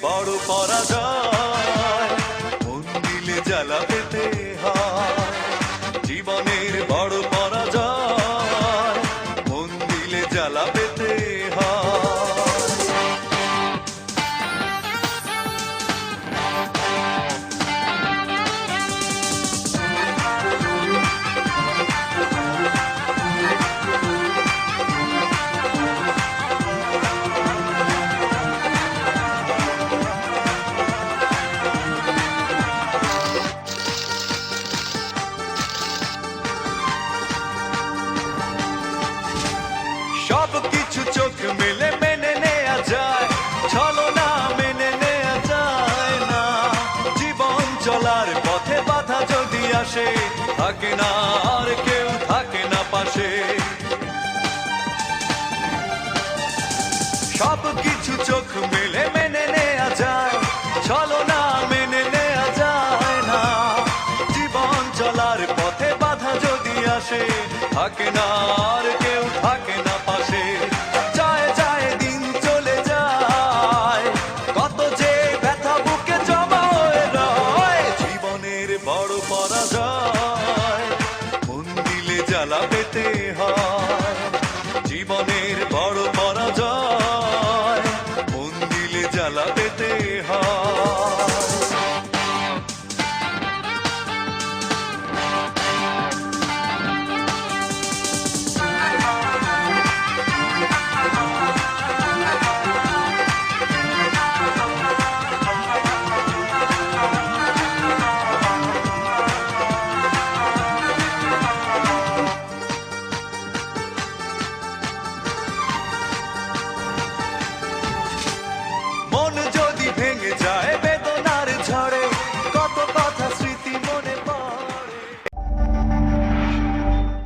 বড় পরাজয়, মন দিলে জ্বালা পেতে হয়। জীবনের বড় পরাজয়, মন দিলে জ্বালা পেতে হয়। সব কিছু চোখ মেলে মেনে নেয়া যায়, ছলনা মেনে নেয়া যায় না। জীবন চলার পথে বাধা যদি আসে, থাকে না আর কেউ থাকে না পাশে। সব কিছু চোখ মেলে মেনে নেয়া যায়, ছলনা মেনে নেয়া যায় না। জীবন চলার পথে বাধা যদি আসে, থাকে না আর কেউ থাকে না পাশে। যায় যায় দিন চলে যায়, কত যে ব্যথা বুকে জমা হয়ে রয়। জীবনের বড় পরাজয়, মন দিলে জ্বালা পেতে হয়। জীবনের বড় পরাজয়, মন দিলে জ্বালা পেতে হয়।